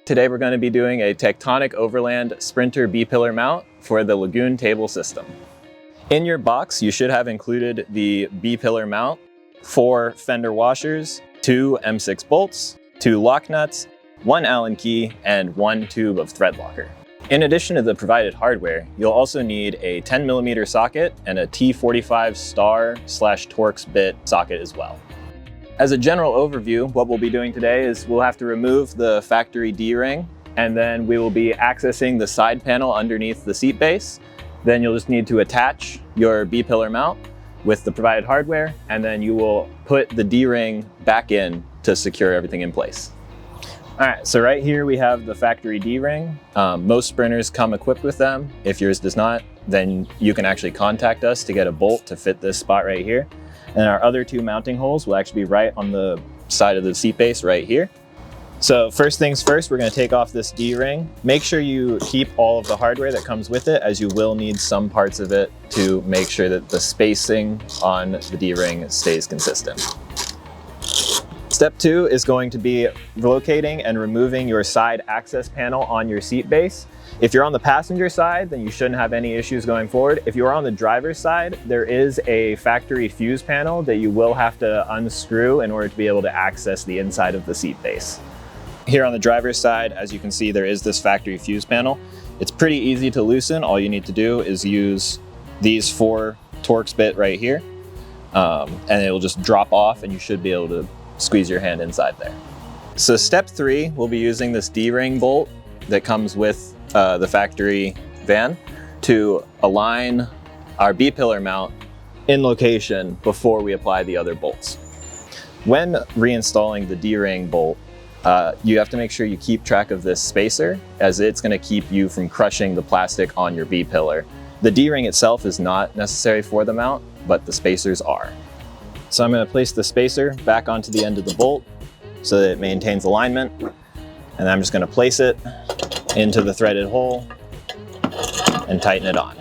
Today we're going to be doing a Tectonic Overland Sprinter B-pillar mount for the Lagoon table system. In your box, you should have included the B-pillar mount, 4 fender washers, 2 M6 bolts, 2 lock nuts, 1 Allen key, and 1 tube of thread locker. In addition to the provided hardware, you'll also need a 10mm socket and a T45 star/Torx bit socket as well. As a general overview, what we'll be doing today is we'll have to remove the factory D-ring, and then we will be accessing the side panel underneath the seat base. Then you'll just need to attach your B-pillar mount with the provided hardware, and then you will put the D-ring back in to secure everything in place. All right, so right here we have the factory D-ring. Most sprinters come equipped with them. If yours does not, then you can actually contact us to get a bolt to fit this spot right here. And our other 2 mounting holes will actually be right on the side of the seat base right here. So first things first, we're going to take off this D-ring. Make sure you keep all of the hardware that comes with it, as you will need some parts of it to make sure that the spacing on the D-ring stays consistent. Step 2 is going to be locating and removing your side access panel on your seat base. If you're on the passenger side, then you shouldn't have any issues going forward. If you are on the driver's side, there is a factory fuse panel that you will have to unscrew in order to be able to access the inside of the seat base. Here on the driver's side, as you can see, there is this factory fuse panel. It's pretty easy to loosen. All you need to do is use these 4 Torx bit right here, and it'll just drop off and you should be able to squeeze your hand inside there. So step 3, we'll be using this D-ring bolt that comes with the factory van to align our B-pillar mount in location before we apply the other bolts. When reinstalling the D-ring bolt, you have to make sure you keep track of this spacer, as it's going to keep you from crushing the plastic on your B-pillar. The D-ring itself is not necessary for the mount, but the spacers are. So I'm going to place the spacer back onto the end of the bolt so that it maintains alignment, and I'm just going to place it into the threaded hole and tighten it on.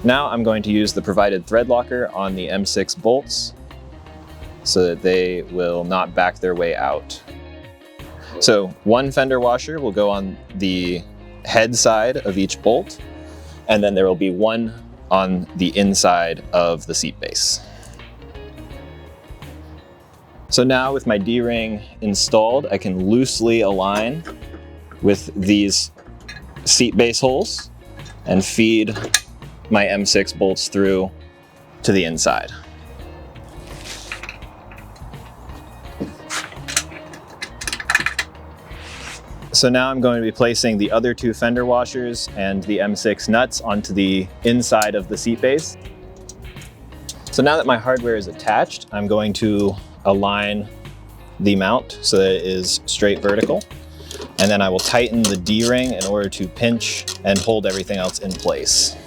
Now I'm going to use the provided thread locker on the M6 bolts so that they will not back their way out. So 1 fender washer will go on the head side of each bolt, and then there will be 1 on the inside of the seat base. So now with my D-ring installed, I can loosely align with these seat base holes and feed my M6 bolts through to the inside. So now I'm going to be placing the other 2 fender washers and the M6 nuts onto the inside of the seat base. So now that my hardware is attached, I'm going to align the mount so that it is straight vertical. And then I will tighten the D-ring in order to pinch and hold everything else in place.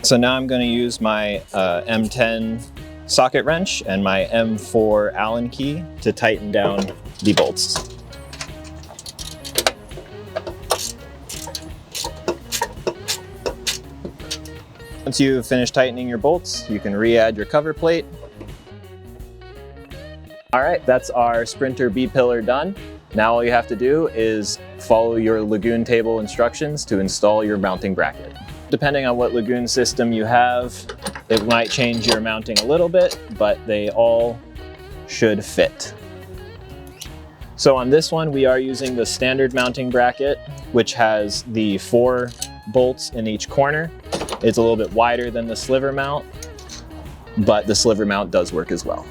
So now I'm going to use my M10 socket wrench and my M4 Allen key to tighten down the bolts. Once you've finished tightening your bolts, you can re-add your cover plate. All right, that's our Sprinter B-pillar done. Now all you have to do is follow your Lagoon table instructions to install your mounting bracket. Depending on what Lagoon system you have, it might change your mounting a little bit, but they all should fit. So on this one, we are using the standard mounting bracket, which has the 4 bolts in each corner. It's a little bit wider than the sliver mount, but the sliver mount does work as well.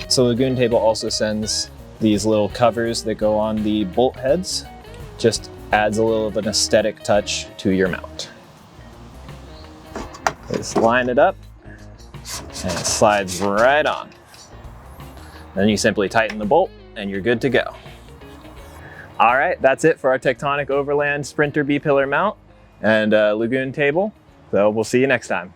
So Lagoon table also sends these little covers that go on the bolt heads. Just adds a little of an aesthetic touch to your mount. Just line it up and it slides right on. Then you simply tighten the bolt and you're good to go. All right, that's it for our Tectonic Overland Sprinter B-pillar mount and Lagoon table. So we'll see you next time.